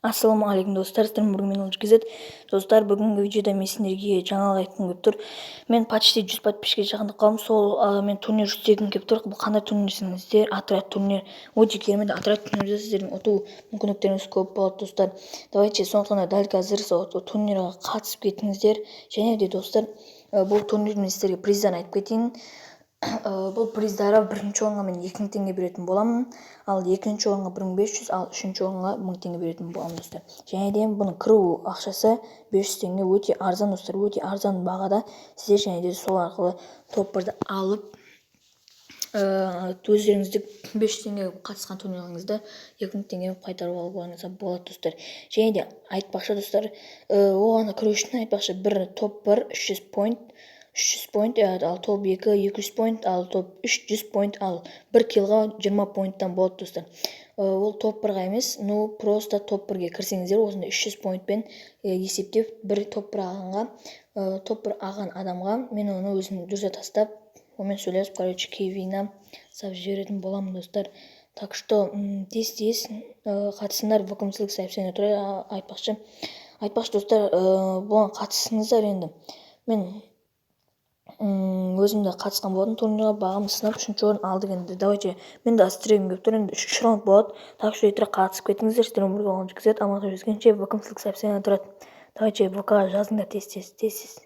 Ассалаумағалейкум достар, сіздермен бүгін мен Олжикизет. Достар, бүгінгі видеода мен сендерге жаңалық айтқым келіп тұр. Мен почти 100 подписчикке жақындап қалдым. Сол мен турнир жүзтегім келіп тұр. Бұл қандай турнир десеңіздер, отряд турнир. Өте керемет отряд турнирде сіздердің ұту мүмкіндіктеріңіз көп болады, достар. Давайте сондықтан дәл қазір сол турнирға қатысып кетіңіздер. Және де достар, бұл турнирді мен сіздерге приздан айтып кетейін. Бұл приздары бірінші орынға мен 2000 теңге беретін боламын, ал екінші орынға 1500, ал үшінші орынға 1000 теңге беретін боламын, достар. Және де бұның кіру ақшасы 500 теңге, өте арзан, достар, өте арзан бағада. Сіздер және де сол арқылы топ-1-ді алып, өздеріңізді 500 теңге қатысқан турнирларыңызды 2000 теңге қайтарып алуыңызға болады, достар. Және де айтпақшы, достар, оған кіру үшін айтпақшы, бір топ-1 300 point, ал топ-2 200 point, ал топ-3 100 point, ал 1 килға 20 поинттан болады, достар. Ол топ-1-ға емес, просто топ-1-ге кірсеңіздер, осында 300 поинтпен есептеп, бір топ-1 алған адамға мен оны өзім дүрсе тастап, онымен сөйлесіп, кейвина сап жіберетін боламын, достар. Так что тез қатысыңдар, вакуумсыздық сообщение туралы айтпақшы, достар, бұған қатысыңыздар. Енді мен өзімді қатысқан болатын турнирға, бағым сынап 3-ші орын алдық. Енді давайте мен де астрегім келіп тұр, енді 3-ші раунд болады. Так что етірек қатысып кетіңіздер. Сіздермен бірге Олжикизет, амандық жүзгенше вакуумсыздық сообщение тұрады. Давайте ВК жазыңдар тез.